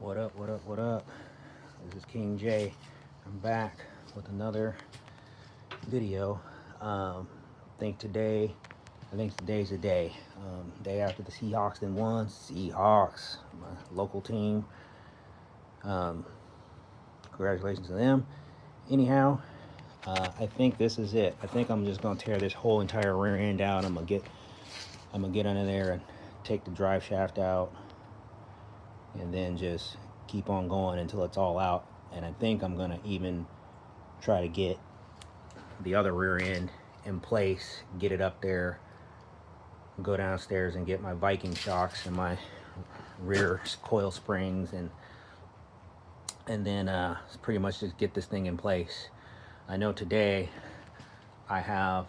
What up, what up, what up? This is King J. I'm back with another video. I think today's the day. Day after the Seahawks then won. Seahawks, my local team. Congratulations to them. Anyhow, I think this is it. I think I'm just gonna tear this whole entire rear end out. I'm gonna get under there and take the drive shaft out, and then just keep on going until it's all out. And I think I'm gonna even try to get the other rear end in place, get it up there, go downstairs and get my Viking shocks and my rear coil springs, and then pretty much just get this thing in place. I know today I have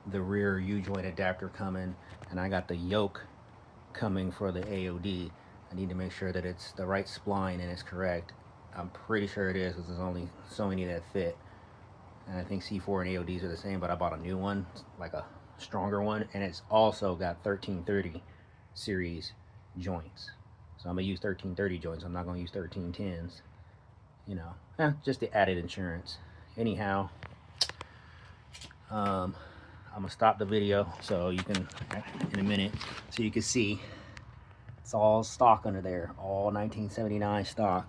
the rear U-joint adapter coming, and I got the yoke coming for the AOD. I need to make sure that it's the right spline and it's correct. I'm pretty sure it is, because there's only so many that fit. And I think C4 and AODs are the same, but I bought a new one, like a stronger one, and it's also got 1330 series joints. So I'm gonna use 1330 joints. I'm not gonna use 1310s. You know, just the added insurance. Anyhow, I'm gonna stop the video so you can, in a minute, so you can see it's all stock under there, all 1979 stock.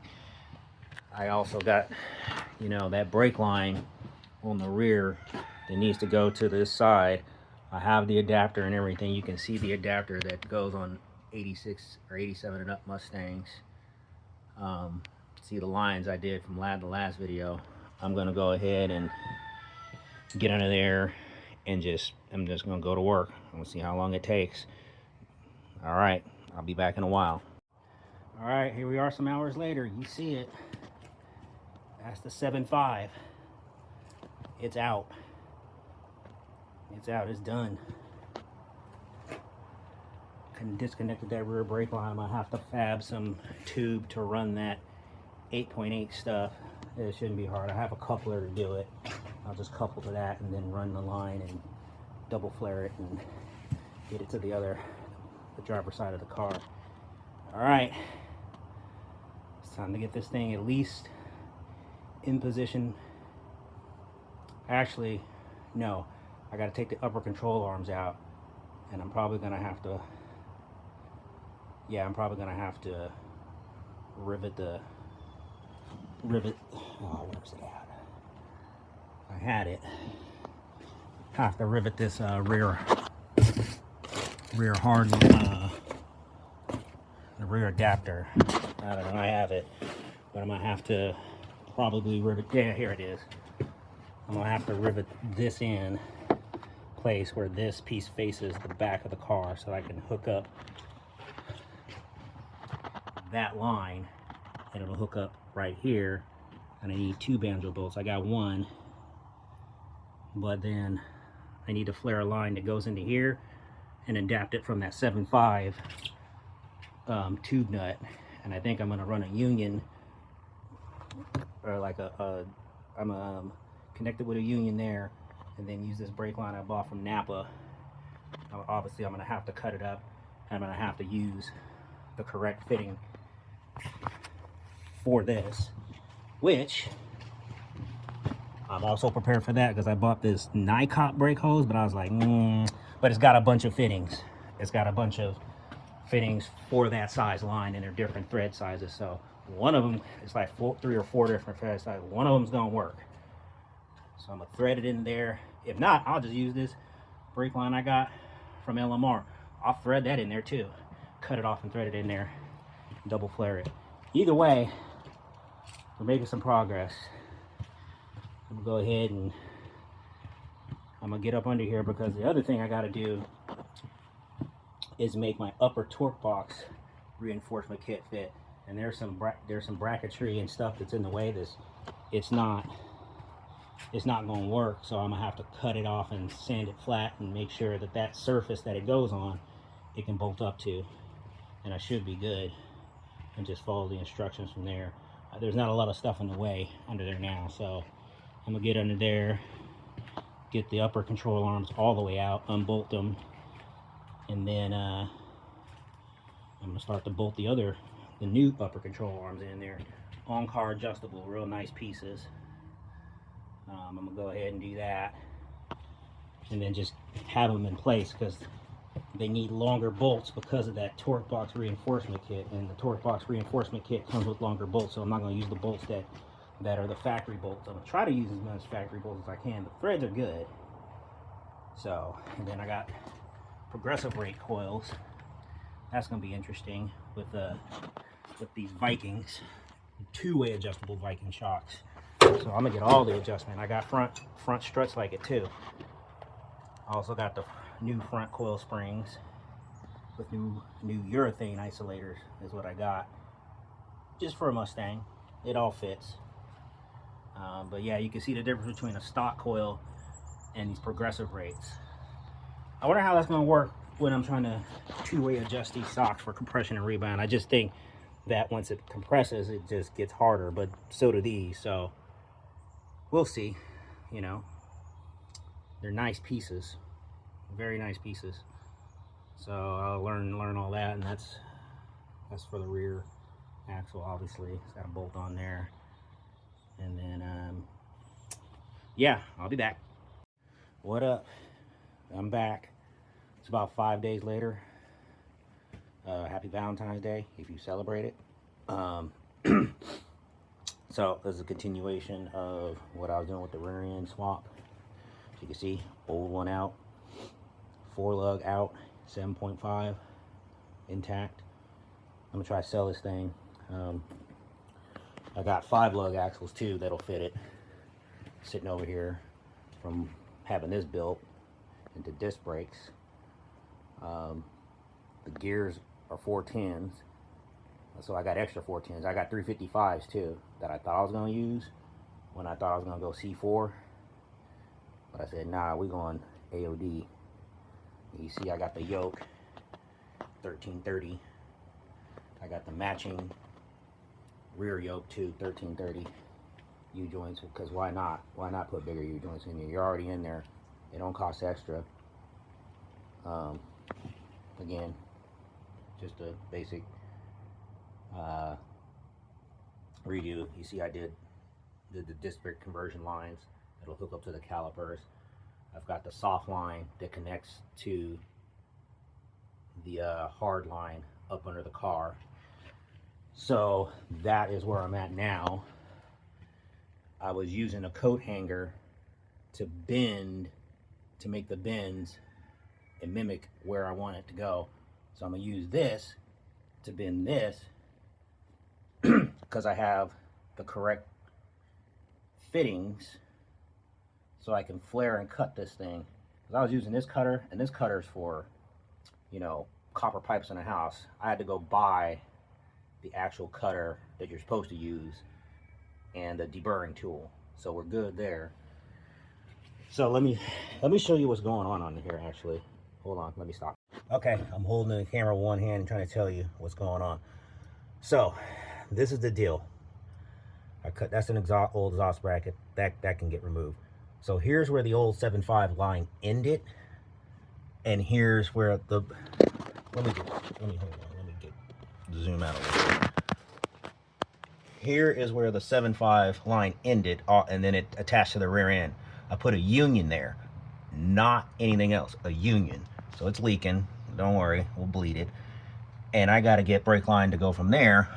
I also got, that brake line on the rear that needs to go to this side. I have the adapter and everything. You can see the adapter that goes on 86 or 87 and up Mustangs. See the lines I did from the last video. I'm gonna go ahead and get under there and I'm just gonna go to work. I'm gonna see how long it takes. All right, I'll be back in a while. All right, here we are some hours later. You see it. That's the 7.5. It's out. It's out. It's done. Disconnected that rear brake line. I'm gonna have to fab some tube to run that 8.8 stuff. It shouldn't be hard. I have a coupler to do it. I'll just couple to that and then run the line and double flare it and get it to the driver's side of the car. All right, it's time to get this thing at least in position. Actually, no, I got to take the upper control arms out, and I'm probably gonna have to rivet. Oh, where's it at? I had it. Have to rivet this rear hard, the rear adapter. I don't know, I have it, but I'm gonna have to probably rivet. Yeah, here it is. I'm gonna have to rivet this in place where this piece faces the back of the car, so I can hook up that line, and it'll hook up right here. And I need 2 banjo bolts. I got 1, but then I need to flare a line that goes into here and adapt it from that 7.5 tube nut. And I think I'm gonna run a union, or like I'm connected with a union there, and then use this brake line I bought from Napa. Obviously, I'm gonna have to cut it up. I'm gonna have to use the correct fitting for this, which I'm also prepared for that, because I bought this coupe brake hose, but I was like, but it's got a bunch of fittings. It's got a bunch of fittings for that size line, and they're different thread sizes. So one of them is like 3 or 4 different thread sizes. One of them's gonna work. So I'm gonna thread it in there. If not, I'll just use this brake line I got from LMR. I'll thread that in there too. Cut it off and thread it in there. Double flare it. Either way, we're making some progress. I'm gonna go ahead and I'm gonna get up under here, because the other thing I gotta do is make my upper torque box reinforcement kit fit. And there's some bracketry and stuff that's in the way. It's not going to work, so I'm gonna have to cut it off and sand it flat and make sure that surface that it goes on, it can bolt up to, and I should be good, and just follow the instructions from there. There's not a lot of stuff in the way under there now, so I'm gonna get under there, get the upper control arms all the way out, unbolt them, and then I'm gonna start to bolt the other the new upper control arms in there. On-car adjustable, real nice pieces. I'm gonna go ahead and do that, and then just have them in place because they need longer bolts because of that torque box reinforcement kit, and the torque box reinforcement kit comes with longer bolts. So I'm not going to use the bolts that are the factory bolts. I'm going to try to use as much factory bolts as I can. The threads are good. So, and then I got progressive rate coils. That's going to be interesting with these Vikings, two-way adjustable Viking shocks. So I'm gonna get all the adjustment. I got front struts like it too. I also got the new front coil springs with new urethane isolators is what I got, just for a Mustang. It all fits. But yeah, you can see the difference between a stock coil and these progressive rates. I wonder how that's going to work when I'm trying to two-way adjust these shocks for compression and rebound. I just think that once it compresses, it just gets harder, but so do these. So we'll see. You know, they're nice pieces, very nice pieces. So I'll learn all that, and that's for the rear axle. Obviously, it's got a bolt on there, and then yeah, I'll be back. What up? I'm back. It's about 5 days later. Happy Valentine's Day if you celebrate it. So this is a continuation of what I was doing with the rear end swap. So you can see, old one out, 4-lug out, 7.5 intact. I'm gonna try to sell this thing. I got 5-lug axles too that'll fit it, sitting over here from having this built into disc brakes. The gears are 410s, so I got extra 410s. I got 355s too that I thought I was going to use when I thought I was going to go C4, but I said nah, we're going AOD. You see I got the yoke 1330. I got the matching rear yoke too, 1330 U-joints, because why not put bigger U-joints in there? You're already in there, they don't cost extra. Again, just a basic redo. You see I did the disc brake conversion lines that'll hook up to the calipers. I've got the soft line that connects to the hard line up under the car. So that is where I'm at now. I was using a coat hanger to make the bends and mimic where I want it to go. So I'm gonna use this to bend this because I have the correct fittings, so I can flare and cut this thing. Because I was using this cutter, and this cutter's for, you know, copper pipes in a house. I had to go buy the actual cutter that you're supposed to use and the deburring tool. So we're good there. So let me show you what's going on here actually. Hold on, let me stop. Okay, I'm holding the camera with one hand and trying to tell you what's going on. So this is the deal. That's an old exhaust bracket that can get removed. So here's where the old 7.5 line ended, and here's where the let me zoom out a little bit. Here is where the 7.5 line ended, and then it attached to the rear end. I put a union there, not anything else, a union. So it's leaking, don't worry, we'll bleed it. And I gotta get brake line to go from there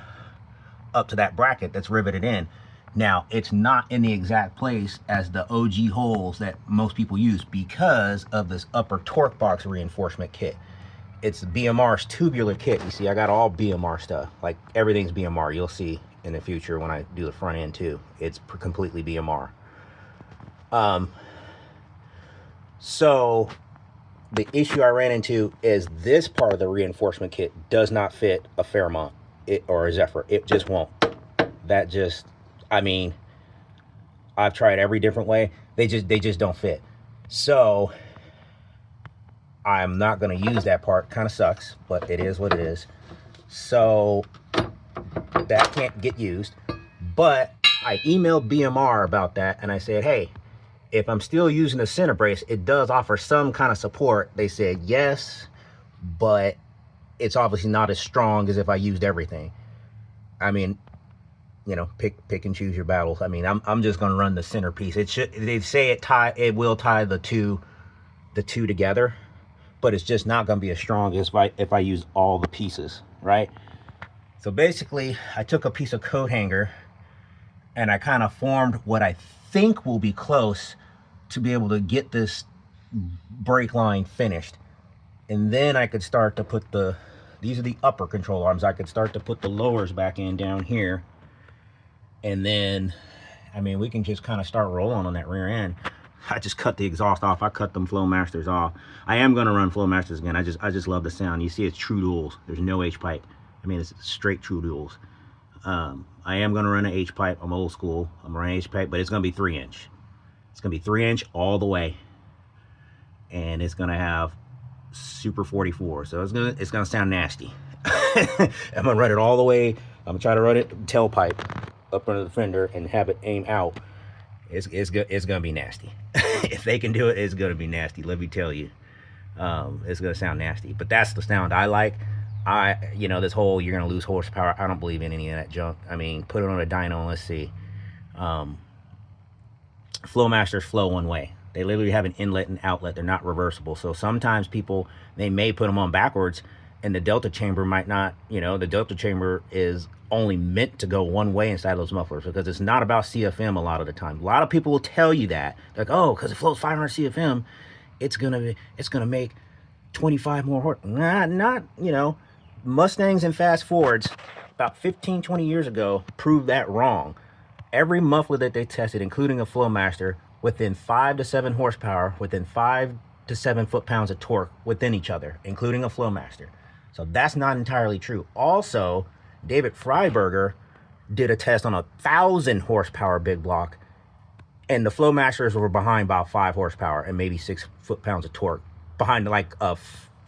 up to that bracket that's riveted in. Now, it's not in the exact place as the OG holes that most people use because of this upper torque box reinforcement kit. It's BMR's tubular kit. You see, I got all BMR stuff. Like, everything's BMR. You'll see in the future when I do the front end too. It's completely BMR. So the issue I ran into is this part of the reinforcement kit does not fit a Fairmont or a Zephyr. It just won't. That just, I mean, I've tried every different way. They just don't fit. So I'm not going to use that part. Kind of sucks, but it is what it is. So that can't get used. But I emailed BMR about that, and I said, hey, if I'm still using the center brace, it does offer some kind of support. They said yes, but it's obviously not as strong as if I used everything. I mean, you know, pick and choose your battles. I mean, I'm just gonna run the centerpiece. It should, they say it will tie the two together, but it's just not gonna be as strong as if I use all the pieces, right? So basically, I took a piece of coat hanger and I kind of formed what I think will be close to be able to get this brake line finished. And then I could start to put these are the upper control arms. I could start to put the lowers back in down here. And then, I mean, we can just kind of start rolling on that rear end. I just cut the exhaust off. I cut them Flowmasters off. I am going to run Flowmasters again. I just love the sound. You see it's true duals. There's no H-pipe. I mean, it's straight true duals. I am going to run an H-pipe. I'm old school. I'm running H-pipe, but it's going to be 3-inch. It's going to be 3-inch all the way. And it's going to have Super 44. So it's gonna sound nasty. I'm going to run it all the way. I'm going to try to run it tailpipe up under the fender and have it aim out. It's going to be nasty. If they can do it, it's going to be nasty. Let me tell you. It's going to sound nasty. But that's the sound I like. You know, this whole you're going to lose horsepower, I don't believe in any of that junk. I mean, put it on a dyno and let's see. Flowmasters flow one way. They literally have an inlet and outlet. They're not reversible. So sometimes people, they may put them on backwards and the delta chamber might not, you know, the delta chamber is only meant to go one way inside those mufflers because it's not about CFM a lot of the time. A lot of people will tell you that. Like, oh, because it flows 500 CFM, it's gonna make 25 more horse. Not, you know, Mustangs and Fast Fords about 15, 20 years ago proved that wrong. Every muffler that they tested, including a Flowmaster, within 5 to 7 horsepower, within 5 to 7 foot-pounds of torque within each other, including a Flowmaster. So that's not entirely true. Also, David Freiberger did a test on a 1,000 horsepower big block, and the Flowmasters were behind about 5 horsepower and maybe 6 foot-pounds of torque, behind like a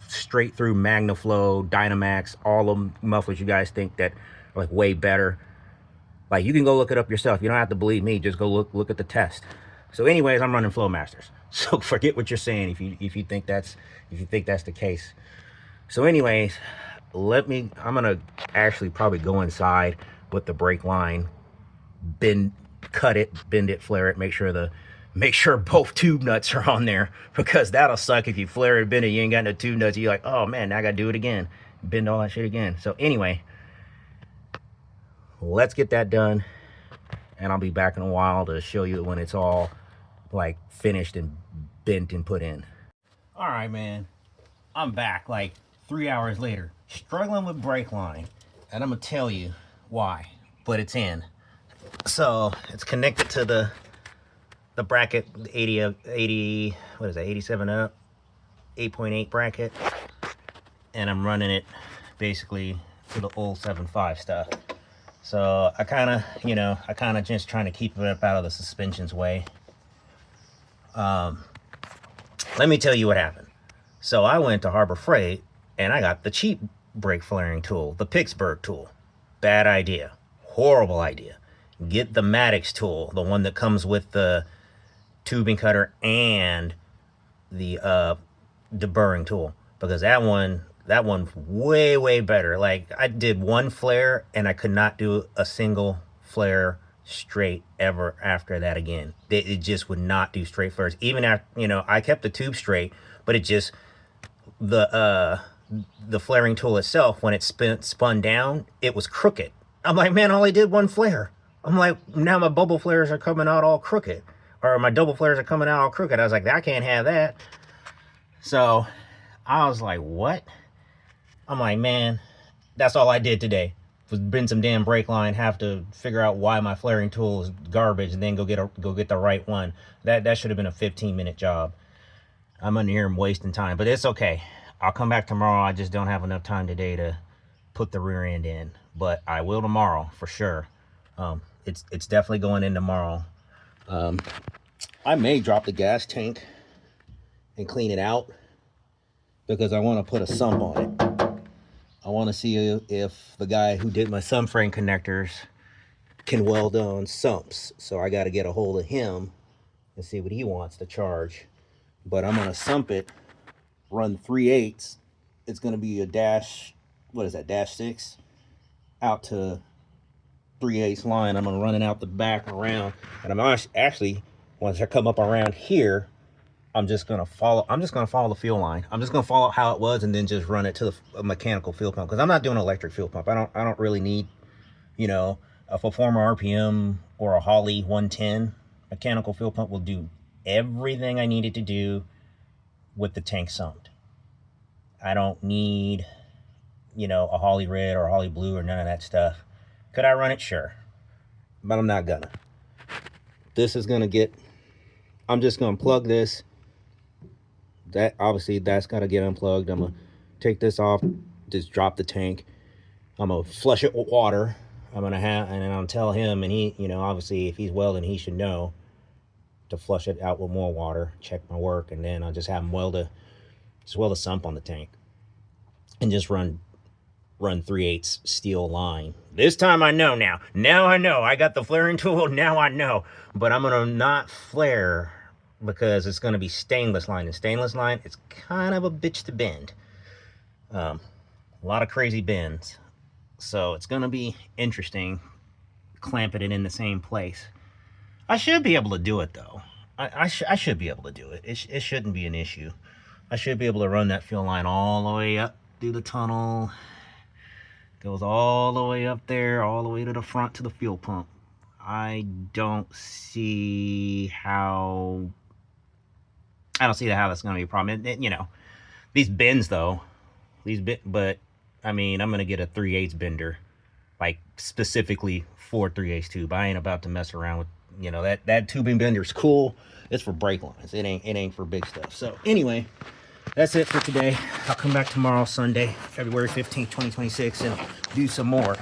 straight through MagnaFlow, Dynamax, all of them mufflers you guys think that are like way better. Like, you can go look it up yourself. You don't have to believe me. Just go look at the test. So anyways, I'm running Flowmasters. So forget what you're saying if you think that's the case. So anyways, I'm gonna actually probably go inside with the brake line, cut it, bend it, flare it, make sure both tube nuts are on there, because that'll suck if you flare it, bend it, you ain't got no tube nuts. You're like, oh man, now I gotta do it again, bend all that shit again. So anyway, let's get that done, and I'll be back in a while to show you when it's all like finished and bent and put in. All right, man, I'm back like 3 hours later, struggling with brake line, and I'm gonna tell you why, but it's in. So it's connected to the bracket, 80, what is that, 87 up, 8.8 bracket, and I'm running it basically to the old 7.5 stuff. So I kind of just trying to keep it up out of the suspension's way. Let me tell you what happened. So I went to Harbor Freight and I got the cheap brake flaring tool, the Pittsburgh tool. Bad idea, horrible idea. Get the Maddox tool, the one that comes with the tubing cutter and the deburring tool, because that one's way better. Like, I did one flare and I could not do a single flare straight ever after that again. It just would not do straight flares. Even after, you know, I kept the tube straight, but it just, the flaring tool itself, when it spun down, it was crooked. I'm like, man, all I did one flare. I'm like, now my bubble flares are coming out all crooked, or my double flares are coming out all crooked. I was like, I can't have that. So I was like, what? I'm like, man, that's all I did today, was bend some damn brake line, have to figure out why my flaring tool is garbage, and then go get the right one. That should have been a 15-minute job. I'm under here wasting time, but it's okay. I'll come back tomorrow. I just don't have enough time today to put the rear end in, but I will tomorrow for sure. It's definitely going in tomorrow. I may drop the gas tank and clean it out, because I want to put a sump on it. I want to see if the guy who did my sump frame connectors can weld on sumps. So I got to get a hold of him and see what he wants to charge. But I'm going to sump it, run 3/8. It's going to be a dash, what is that, dash 6, out to 3/8 line. I'm gonna run it out the back around, and I'm actually once I come up around here, I'm just gonna follow the fuel line. I'm just gonna follow how it was, and then just run it to the mechanical fuel pump, because I'm not doing an electric fuel pump. I don't really need, you know, a Performer RPM or a Holley 110. Mechanical fuel pump will do everything I needed to do with the tank summed. I don't need, you know, a Holley red or a Holley blue or none of that stuff. Could I run it? Sure, but I'm not gonna. This is gonna get, I'm just gonna plug this. That obviously that's gotta get unplugged. I'm gonna take this off, just drop the tank. I'm gonna flush it with water. I'm gonna have, and then I'll tell him, and he, you know, obviously if he's welding, he should know to flush it out with more water. Check my work, and then I'll just have him weld a sump on the tank, and just run 3/8 steel line. This time I know now. Now I know. I got the flaring tool. Now I know. But I'm gonna not flare, because it's gonna be stainless line. And stainless line, it's kind of a bitch to bend. A lot of crazy bends. So it's gonna be interesting clamping it in the same place. I should be able to do it though. I should be able to do it. It shouldn't be an issue. I should be able to run that fuel line all the way up through the tunnel. Goes all the way up there, all the way to the front to the fuel pump. I don't see how that's gonna be a problem. You know, these bends though, but I mean, I'm gonna get a 3/8 bender, like specifically for 3/8 tube. I ain't about to mess around with, you know, that tubing bender's cool. It's for brake lines. It ain't for big stuff. So anyway, that's it for today. I'll come back tomorrow, Sunday, February 15th, 2026, and do some more.